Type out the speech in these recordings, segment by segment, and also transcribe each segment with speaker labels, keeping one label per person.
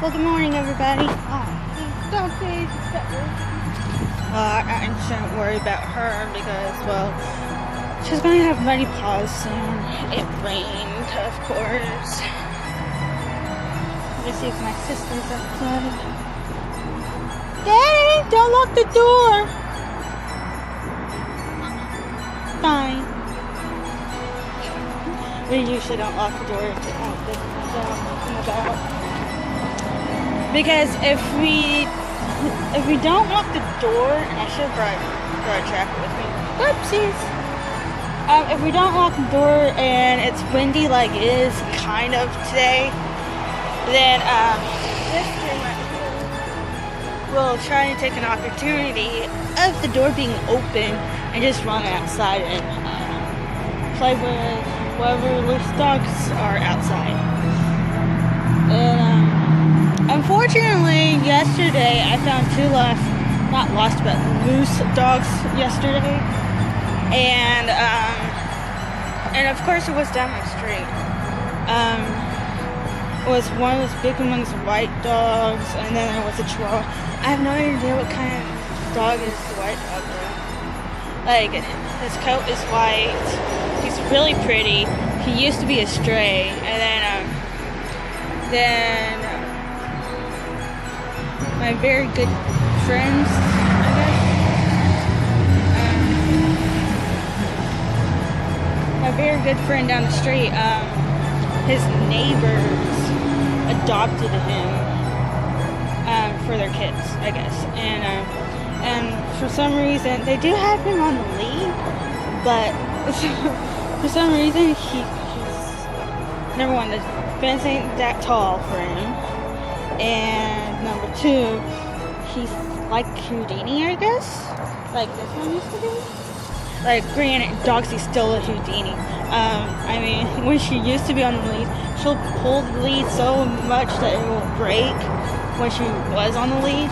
Speaker 1: Well, good morning, everybody. I shouldn't worry about her because, well, she's going to have muddy paws soon. It rained, of course. Let's see if my sister's outside. Daddy, don't lock the door. Fine. We usually don't lock the door to because if we don't lock the door, and I should have brought a tracker with me. Whoopsies. If we don't lock the door and it's windy like it is kind of today, then we'll try and take an opportunity of the door being open and just run outside and play with whatever loose dogs are outside. And unfortunately, yesterday I found two loose dogs yesterday, and of course it was down my street. It was one of those big ones, white dogs, and then there was a chihuahua. I have no idea what kind of dog is the white dog though. Like, his coat is white. He's really pretty. He used to be a stray, and then my very good friends, I guess. My very good friend down the street, his neighbors adopted him for their kids, I guess. And for some reason, they do have him on the lead, but for some reason, he's number one, the fence ain't that tall for him, and number two, he's like Houdini, I guess, like this one used to be. Like, granted, Dogzi's still a Houdini. I mean, when she used to be on the lead, she'll pull the lead so much that it will break when she was on the lead.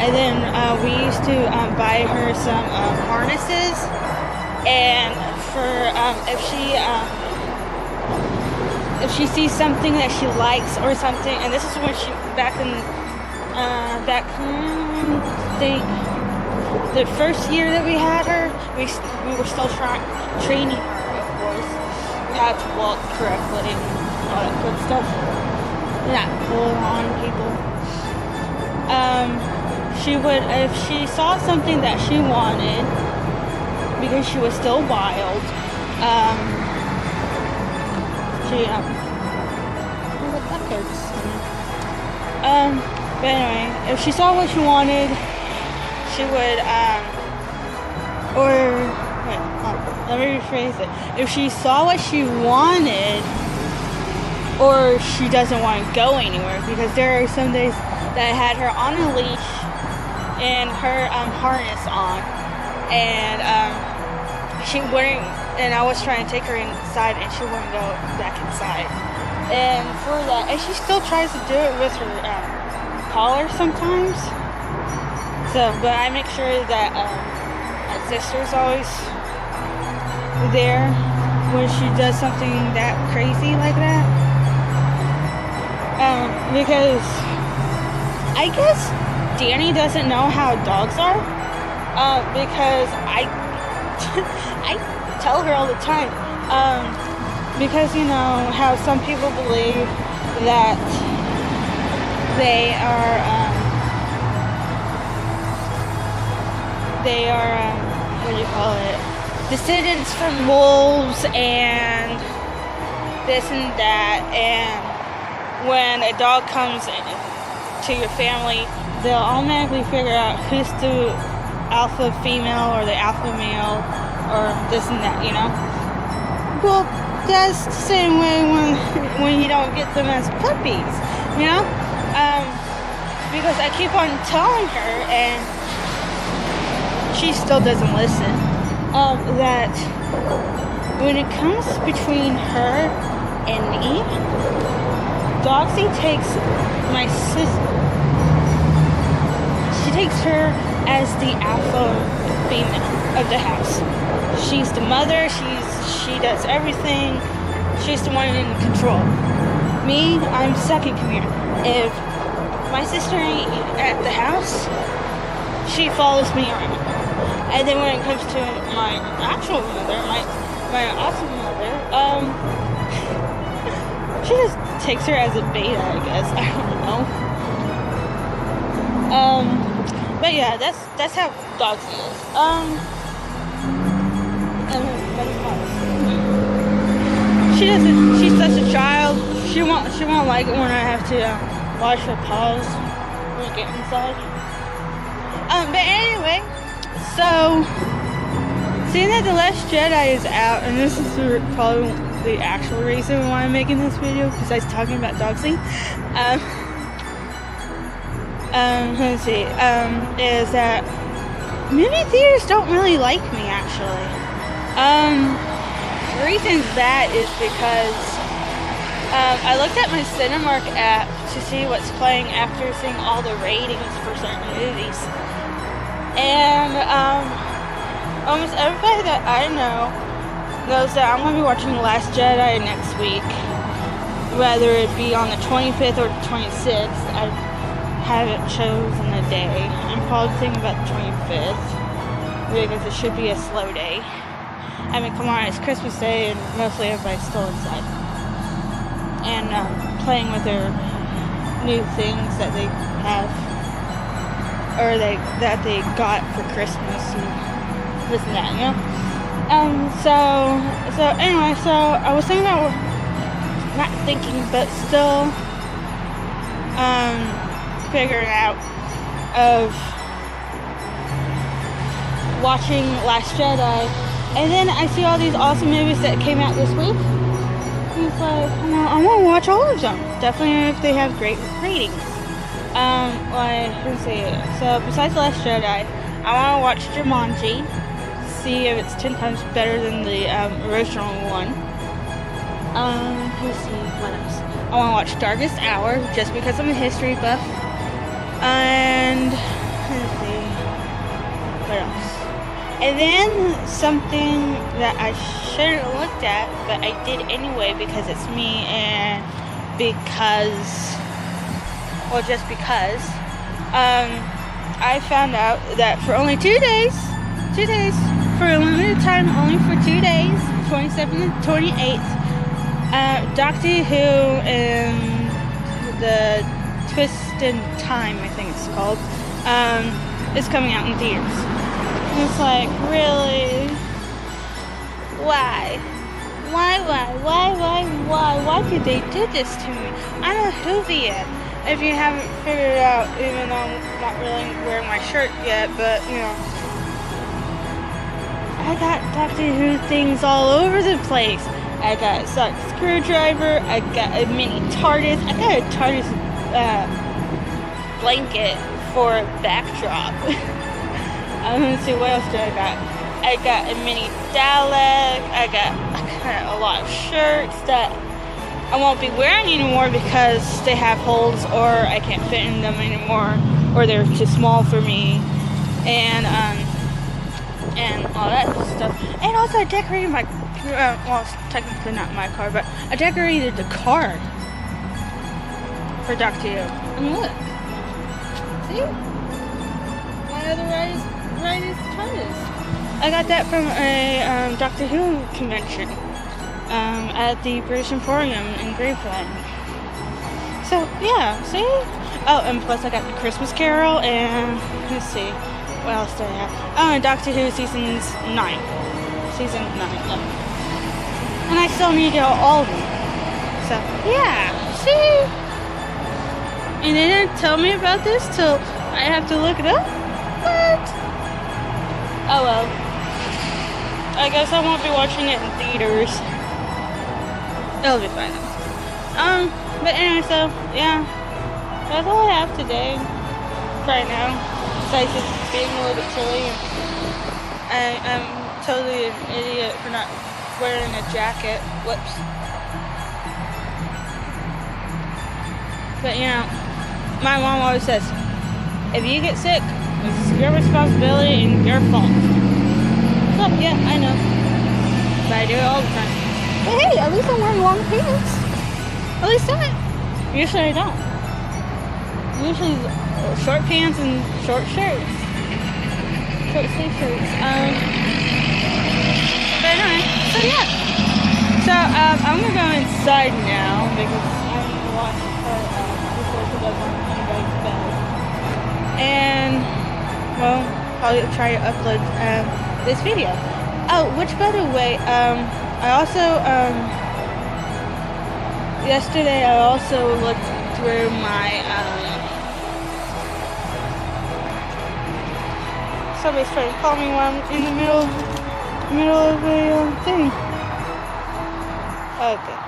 Speaker 1: And then we used to buy her some harnesses, and for if she sees something that she likes or something, and this is when she back in the first year that we had her, we were still training her, of course, how to walk correctly and all that good stuff, not pull on people. She would, if she saw something that she wanted, because she was still wild, she that hurts. But anyway, if she saw what she wanted, she would, let me rephrase it. If she saw what she wanted, or she doesn't want to go anywhere, because there are some days that I had her on a leash and her harness on, and she wouldn't, and I was trying to take her inside, and she wouldn't go back inside. And for that, and she still tries to do it with her collar sometimes. So, but I make sure that my sister's always there when she does something that crazy like that. Because I guess Danny doesn't know how dogs are. Because I tell her all the time. Because you know how some people believe that they are what do you call it, descendants from wolves and this and that, and when a dog comes to your family, they'll automatically figure out who's the alpha female or the alpha male or this and that, you know. Well, that's the same way when you don't get them as puppies, you know. Because I keep on telling her, and she still doesn't listen, that when it comes between her and me, Dogzi takes my sister, she takes her as the alpha female of the house. She's the mother, she does everything, she's the one in control. Me, I'm second commute. If my sister ain't at the house, she follows me around. And then when it comes to my actual mother, my awesome mother, she just takes her as a beta, I guess. I don't know. But yeah, that's how Dogzi is. She's such a child. She won't like it when I have to watch her paws when I get inside. But anyway, so seeing that The Last Jedi is out, and this is probably the actual reason why I'm making this video, besides talking about Dogzi. Let's see. Is that movie theaters don't really like me, actually. The reason that is because I looked at my Cinemark app to see what's playing after seeing all the ratings for certain movies. And almost everybody that I know knows that I'm going to be watching The Last Jedi next week. Whether it be on the 25th or the 26th. I haven't chosen a day. I'm probably thinking about the 25th. Because it should be a slow day. I mean, come on, it's Christmas Day and mostly everybody's still inside. And playing with their new things that they have, or that they got for Christmas and this and that, you know? So anyway, so I was thinking about, not thinking, but still figuring out of watching Last Jedi. And then I see all these awesome movies that came out this week. And it's like, I want to watch all of them. Definitely if they have great ratings. Let's see. So besides The Last Jedi, I want to watch Jumanji. See if it's 10 times better than the original one. Let's see, what else? I want to watch Darkest Hour, just because I'm a history buff. And, let's see, what else? And then something that I shouldn't have looked at, but I did anyway because it's me and just because, I found out that for only 2 days, for a limited time, only for 2 days, 27th and 28th, Doctor Who and the Twist in Time, I think it's called, is coming out in theaters. And it's like, really? Why? Why did they do this to me? I'm a Whovian. If you haven't figured it out, even though I'm not really wearing my shirt yet, but, you know, I got Doctor Who things all over the place. I got a sonic screwdriver, I got a mini TARDIS, I got a TARDIS blanket for a backdrop. Let's see, what else do I got? I got a mini Dalek, I got a lot of shirts that I won't be wearing anymore because they have holes or I can't fit in them anymore or they're too small for me. And all that stuff. And also I decorated my, well, it's technically not my car, but I decorated the car for Dr. Who. I mean, look. See? My other right is TARDIS. I got that from a Doctor Who convention at the British Emporium in Graveland. So, yeah, see? Oh, and plus I got the Christmas Carol, and let's see, what else do I have? Oh, and Doctor Who Season 9. And I still need to get all of them. So, yeah, see? And they didn't tell me about this till I have to look it up? What? Oh well. I guess I won't be watching it in theaters. It'll be fine. But anyway, so, yeah. That's all I have today. Right now. Besides it being a little bit chilly. And I'm totally an idiot for not wearing a jacket. Whoops. But, you know, my mom always says, if you get sick, it's your responsibility and your fault. So, yeah, I know. But I do it all the time. But hey, at least I'm wearing long pants. At least that. Usually I don't. Usually short pants and short shirts. Short sleeve shirts. But anyway, so yeah. So I'm gonna go inside now because I need to watch her before she goes on anybody's bed. And well, I'll try to upload this video. Oh, which by the way, I also yesterday I also looked through my somebody's trying to call me while I'm in the middle of a thing. Okay.